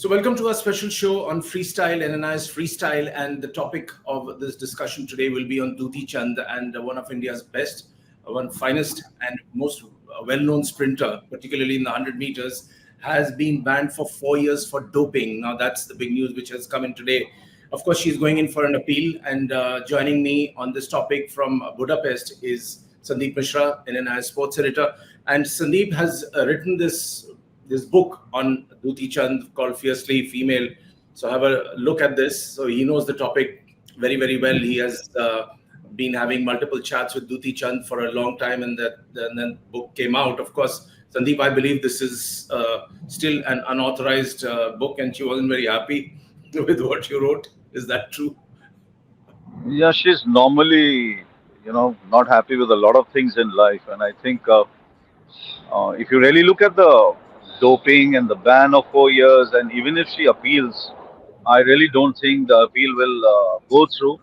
So welcome to our special show on freestyle, NNI's freestyle, and the topic of this discussion today will be on Dutee Chand, and one of India's best, one finest and most well-known sprinter, particularly in the 100 meters, has been banned for 4 years for doping. Now that's the big news which has come in today. Of course, she's going in for an appeal, and joining me on this topic from Budapest is Sandeep Mishra, NNI's sports editor. And Sandeep has written this book on Dutee Chand called Fiercely Female. So have a look at this. So he knows the topic very, very well. He has been having multiple chats with Dutee Chand for a long time, and then the book came out. Of course, Sandeep, I believe this is still an unauthorized book, and she wasn't very happy with what you wrote. Is that true? Yeah, she's normally, not happy with a lot of things in life. And I think if you really look at the doping and the ban of 4 years, and even if she appeals, I really don't think the appeal will go through.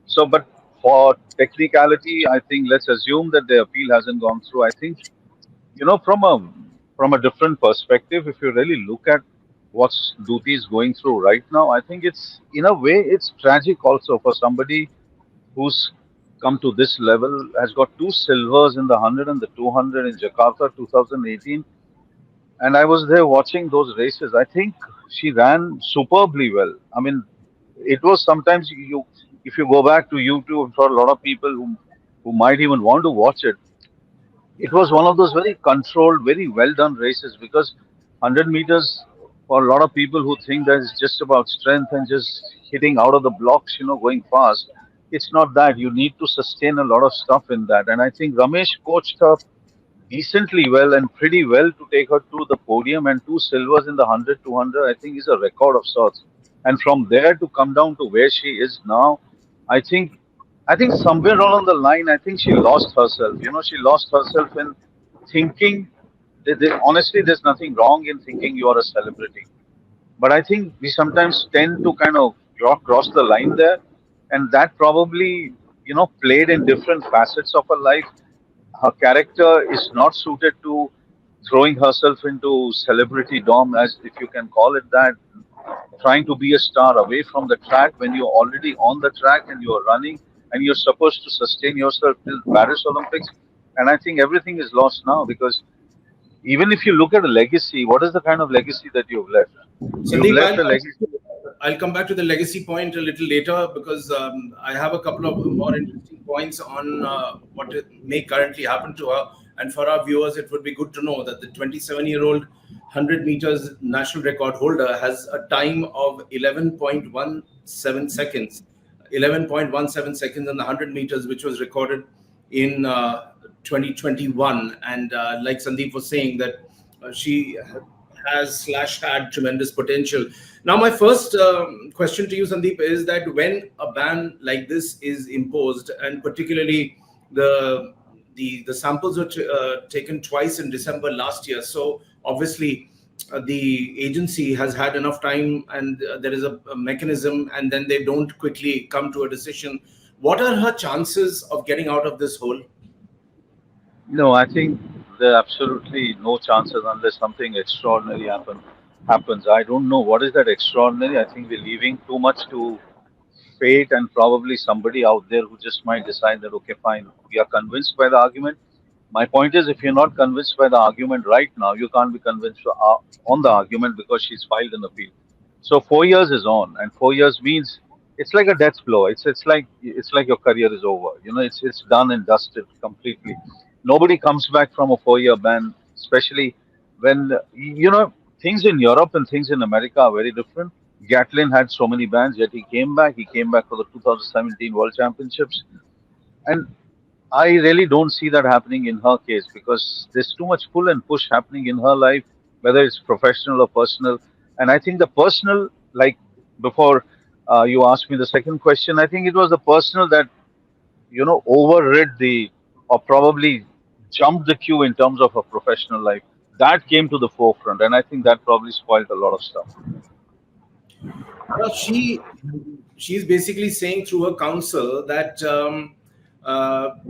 So, but for technicality, I think let's assume that the appeal hasn't gone through. I think, from a different perspective, if you really look at what Dutee is going through right now, I think it's in a way it's tragic also for somebody who's come to this level, has got two silvers in the 100 and the 200 in Jakarta 2018. And I was there watching those races. I think she ran superbly well. I mean, it was sometimes if you go back to YouTube for a lot of people who might even want to watch it, it was one of those very controlled, very well done races because 100 meters for a lot of people who think that it's just about strength and just hitting out of the blocks, going fast. It's not that. You need to sustain a lot of stuff in that. And I think Ramesh coached her decently well and pretty well to take her to the podium, and two silvers in the 100, 200, I think is a record of sorts. And from there to come down to where she is now, I think I think somewhere along the line, I think she lost herself. She lost herself in thinking. Honestly, there's nothing wrong in thinking you are a celebrity. But I think we sometimes tend to kind of cross the line there. And that probably, played in different facets of her life. Her character is not suited to throwing herself into celebrity dom, as if you can call it that, trying to be a star away from the track when you're already on the track and you're running and you're supposed to sustain yourself till Paris Olympics. And I think everything is lost now because even if you look at a legacy, what is the kind of legacy that you've left? You've Sandeep, left a legacy. I'll come back to the legacy point a little later because I have a couple of more interesting points on what may currently happen to her. And for our viewers, it would be good to know that the 27-year-old 100 meters national record holder has a time of 11.17 seconds. 11.17 seconds in the 100 meters, which was recorded in 2021. And like Sandeep was saying, that she had tremendous potential. Now, my first question to you, Sandeep, is that when a ban like this is imposed, and particularly the samples were taken twice in December last year, so obviously the agency has had enough time, and there is a mechanism, and then they don't quickly come to a decision. What are her chances of getting out of this hole? No, I think there are absolutely no chances unless something extraordinary happens. I don't know what is that extraordinary. I think we're leaving too much to fate and probably somebody out there who just might decide that, okay, fine, we are convinced by the argument. My point is, if you're not convinced by the argument right now, you can't be convinced on the argument because she's filed an appeal. So 4 years is on, and 4 years means it's like a death blow. It's like your career is over. It's done and dusted completely. Nobody comes back from a 4 year ban, especially when things in Europe and things in America are very different. Gatlin had so many bans, yet he came back. He came back for the 2017 World Championships, and I really don't see that happening in her case because there's too much pull and push happening in her life, whether it's professional or personal. And I think the personal, like before you asked me the second question, I think it was the personal that, overrid or probably jumped the queue in terms of her professional life. That came to the forefront. And I think that probably spoiled a lot of stuff. Well, she's basically saying through her counsel that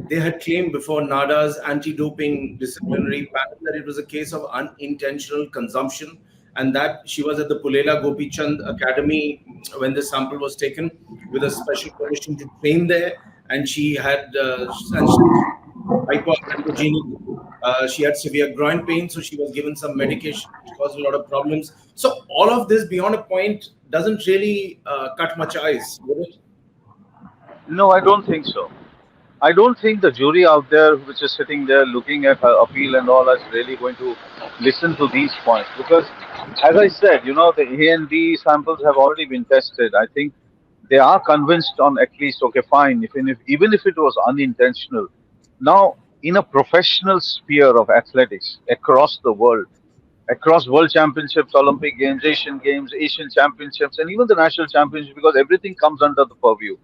they had claimed before NADA's anti-doping disciplinary panel that it was a case of unintentional consumption, and that she was at the Pulela Gopi Chand Academy when the sample was taken with a special permission to train there, and she had and she was hypoandrogenic. She had severe groin pain, so she was given some medication which caused a lot of problems. So all of this, beyond a point, doesn't really cut much ice, would it? No, I don't think so. I don't think the jury out there, which is sitting there looking at her appeal and all, is really going to listen to these points because, as I said, the A and B samples have already been tested. I think they are convinced on at least okay, fine, even if it was unintentional. Now, in a professional sphere of athletics across the world, across world championships, Olympic Games, Asian championships, and even the national championships, because everything comes under the purview.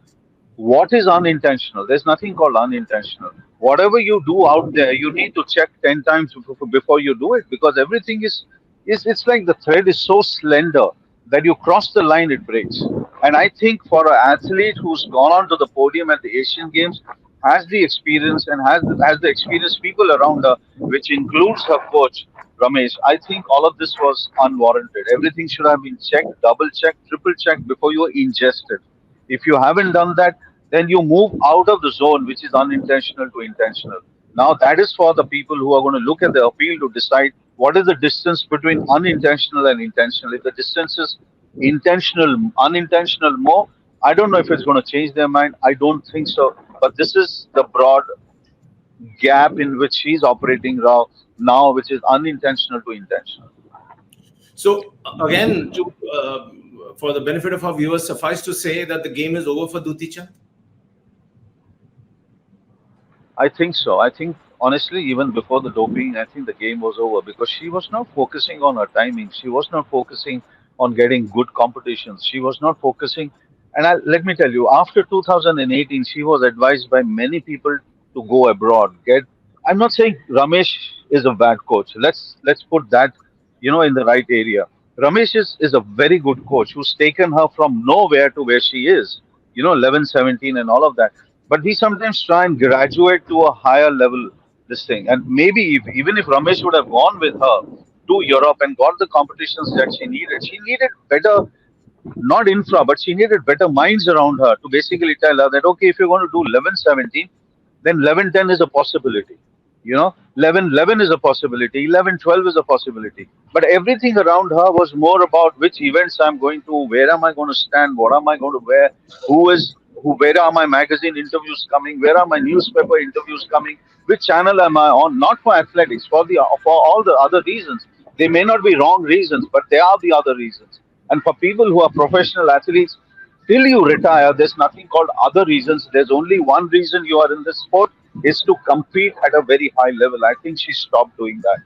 What is unintentional? There's nothing called unintentional. Whatever you do out there, you need to check 10 times before you do it because everything is it's like the thread is so slender that you cross the line, it breaks. And I think for an athlete who's gone on to the podium at the Asian Games, has the experience and has the experienced people around her, which includes her coach, Ramesh, I think all of this was unwarranted. Everything should have been checked, double checked, triple checked before you ingest it. If you haven't done that, then you move out of the zone, which is unintentional to intentional. Now, that is for the people who are going to look at the appeal to decide what is the distance between unintentional and intentional. If the distance is intentional, unintentional more, I don't know if it's going to change their mind. I don't think so. But this is the broad gap in which she's operating now, which is unintentional to intentional. So again, for the benefit of our viewers, suffice to say that the game is over for Dutee Chand. I think so. I think honestly, even before the doping, I think the game was over because she was not focusing on her timing. She was not focusing on getting good competitions. She was not focusing. And let me tell you, after 2018, she was advised by many people to go abroad. I'm not saying Ramesh is a bad coach. Let's put that, in the right area. Ramesh is a very good coach who's taken her from nowhere to where she is. 11, 17, and all of that. But we sometimes try and graduate to a higher level, this thing. And maybe even if Ramesh would have gone with her to Europe and got the competitions that she needed better, not infra, but she needed better minds around her to basically tell her that, okay, if you're going to do 11-17, then 11-10 is a possibility. 11-11 is a possibility, 11-12 is a possibility. But everything around her was more about which events I'm going to, where am I going to stand, what am I going to wear, where are my magazine interviews coming, where are my newspaper interviews coming, which channel am I on, not for athletics, for all the other reasons. They may not be wrong reasons, but they are the other reasons. And for people who are professional athletes, till you retire, there's nothing called other reasons. There's only one reason you are in this sport is to compete at a very high level. I think she stopped doing that.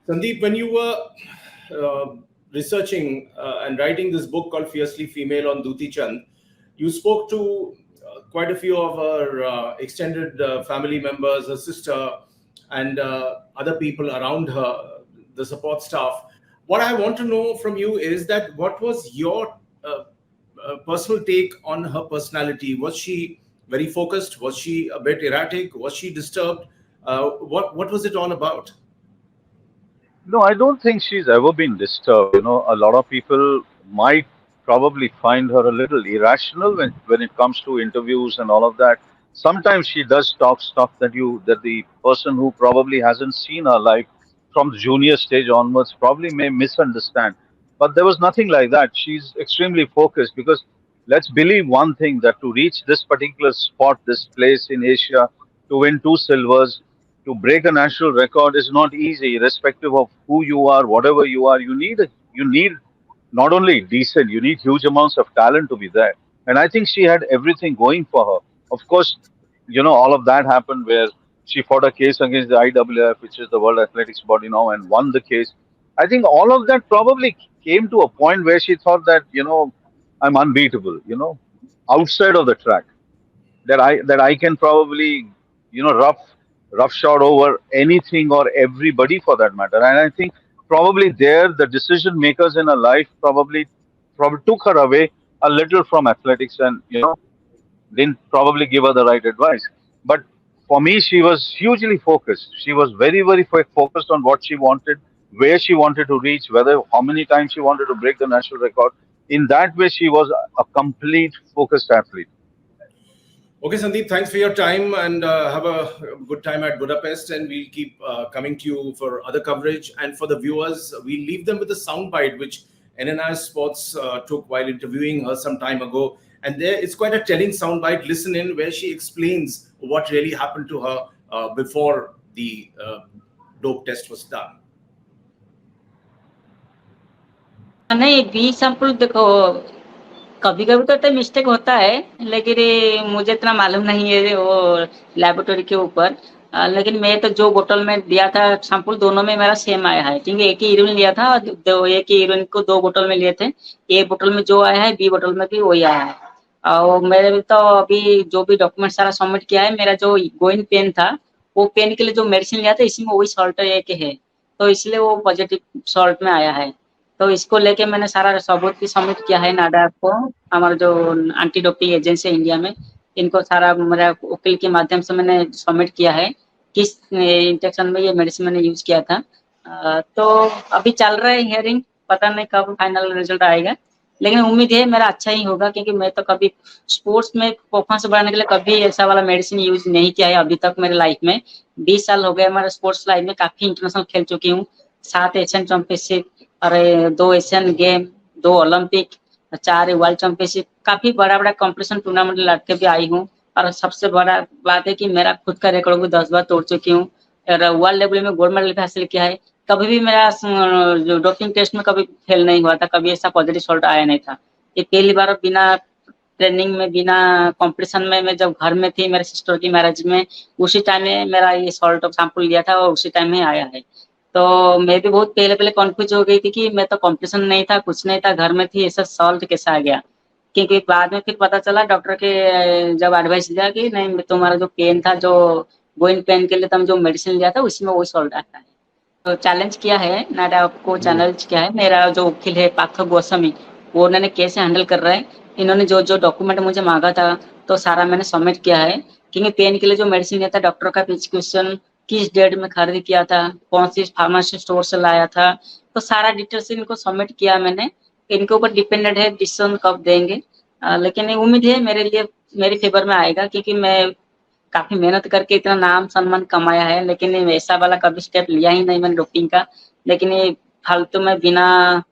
Sandeep, when you were researching and writing this book called Fiercely Female on Dutee Chand, you spoke to quite a few of her extended family members, her sister, and other people around her, the support staff. What I want to know from you is that what was your personal take on her personality? Was she very focused? Was she a bit erratic? Was she disturbed? What was it all about? No, I don't think she's ever been disturbed. A lot of people might probably find her a little irrational when it comes to interviews and all of that. Sometimes she does talk stuff that the person who probably hasn't seen her life from the junior stage onwards probably may misunderstand. But there was nothing like that. She's extremely focused because let's believe one thing that to reach this particular spot, this place in Asia, to win two silvers, to break a national record is not easy, irrespective of who you are, whatever you are. You need not only decent, you need huge amounts of talent to be there. And I think she had everything going for her. Of course, all of that happened where she fought a case against the IWF, which is the World Athletics body now, and won the case. I think all of that probably came to a point where she thought that, I'm unbeatable, outside of the track, that I can probably, roughshod over anything or everybody for that matter. And I think probably there the decision makers in her life probably took her away a little from athletics and didn't probably give her the right advice. But for me, she was hugely focused. She was very, very focused on what she wanted. where she wanted to reach, whether how many times she wanted to break the national record. In that way, she was a complete focused athlete. Okay, Sandeep, thanks for your time, and have a good time at Budapest. And we'll keep coming to you for other coverage. And for the viewers, we'll leave them with a soundbite which NNS Sports took while interviewing her some time ago. And there, it's quite a telling soundbite. Listen in, where she explains what really happened to her before the dope test was done. नहीं, B sample देखो, कभी कभी तो इतना mistake होता है, लेकिन ये मुझे इतना मालूम नहीं है वो लेबोरेटरी के ऊपर। लेकिन मैं तो जो बोतल में दिया था सैंपल, दोनों में मेरा सेम आया है, क्योंकि एक ही यूरिन लिया था और एक ही यूरिन को 2 बोतल में लिए थे। ए बोतल में जो आया है, बी बोतल में भी वही आया है। और मेरे भी तो अभी जो भी डॉक्यूमेंट सारा सबमिट किया है, मेरा जो गोइन पेन था, वो पेन के लिए जो मेडिसिन लिया था, इसी में वही सॉल्ट एक है, तो इसलिए वो पॉजिटिव सॉल्ट में आया है। तो इसको लेके मैंने सारा सबूत भी सबमिट किया है नाडा को, हमारा जो एंटी डोपिंग एजेंसी है इंडिया में, इनको सारा मेरा वकील के माध्यम से मैंने सबमिट किया है किस इंजेक्शन में ये मेडिसिन मैंने यूज किया था। तो अभी चल रहा है हियरिंग, पता नहीं कब फाइनल रिजल्ट आएगा, लेकिन उम्मीद है मेरा अच्छा ही होगा, क्योंकि मैं तो कभी स्पोर्ट्स में परफॉर्मेंस बढ़ाने के लिए कभी ऐसा वाला मेडिसिन यूज नहीं किया है अभी तक मेरे लाइफ में। 20 साल हो गए हमारे स्पोर्ट्स लाइफ में, काफी इंटरनेशनल खेल चुकी हूँ, 7 एशियन चैंपियनशिप, अरे 2 Asian game, 2 Olympic, 4 world championship, काफी बड़ा बड़ा कॉम्पिटिशन टूर्नामेंट लड़के भी आई हूँ। और सबसे बड़ा बात है कि मेरा खुद का रिकॉर्ड भी 10 बार तोड़ चुकी हूँ, और वर्ल्ड लेवल में गोल्ड मेडल भी हासिल किया है। कभी भी मेरा जो डोपिंग टेस्ट में कभी फेल नहीं हुआ था, कभी ऐसा पॉजिटिव रिजल्ट आया नहीं था। ये पहली बार बिना ट्रेनिंग में, बिना कंपटीशन में, मैं जब घर में थी मेरे सिस्टर की मैरिज में, उसी टाइम में मेरा ये सॉल्ट सैंपल लिया था और उसी टाइम में आया है। तो मैं भी बहुत पहले कॉन्फ्यूज हो गई थी कि मैं तो कंपटीशन नहीं था, कुछ नहीं था, घर में थी, ऐसा सॉल्ट कैसा आ गया। क्योंकि बाद में फिर पता चला, डॉक्टर के जब एडवाइस दिया कि नहीं, तुम्हारा जो पेन था, जो गोइन पेन के लिए तुम जो मेडिसिन लिया था, उसमें वही सॉल्ट आता है। तो चैलेंज किया है नाडा को, चैलेंज किया है मेरा जो वकील है पार्थ गोस्वामी, वो उन्होंने कैसे हैंडल कर रहा है। इन्होंने जो जो डॉक्यूमेंट मुझे मांगा था, तो सारा मैंने सबमिट किया है, क्योंकि पेन के लिए जो मेडिसिन लिया था, डॉक्टर का प्रिस्क्रिप्शन किस डेट में खरीद किया था, कौन सी फार्मेसी स्टोर से लाया था, तो सारा डिटेल्स इनको सबमिट किया मैंने। इनके ऊपर डिपेंडेंट है डिसीजन कब देंगे, लेकिन उम्मीद है मेरे लिए, मेरे फेवर में आएगा, क्योंकि मैं काफी मेहनत करके इतना नाम सम्मान कमाया है, लेकिन ऐसा वाला कभी स्टेप लिया ही नहीं मैंने डोपिंग का। लेकिन ये फालतू में बिना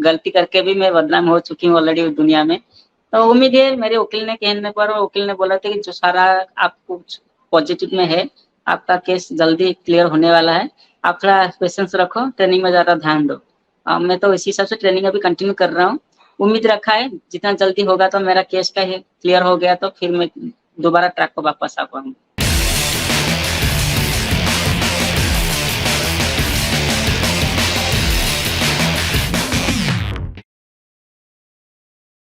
गलती करके भी मैं बदनाम हो चुकी हूँ ऑलरेडी दुनिया में। तो उम्मीद है मेरे वकील ने कहने पर, वकील ने बोला था कि जो सारा आपको पॉजिटिव में है, आपका केस जल्दी क्लियर होने वाला है, आप थोड़ा पेशेंस रखो, ट्रेनिंग में ज्यादा ध्यान दो। मैं तो इसी हिसाब से ट्रेनिंग अभी कंटिन्यू कर रहा हूँ। उम्मीद रखा है जितना जल्दी होगा, तो मेरा केस का क्लियर हो गया तो फिर मैं दोबारा ट्रैक पर वापस आ पाऊंगा।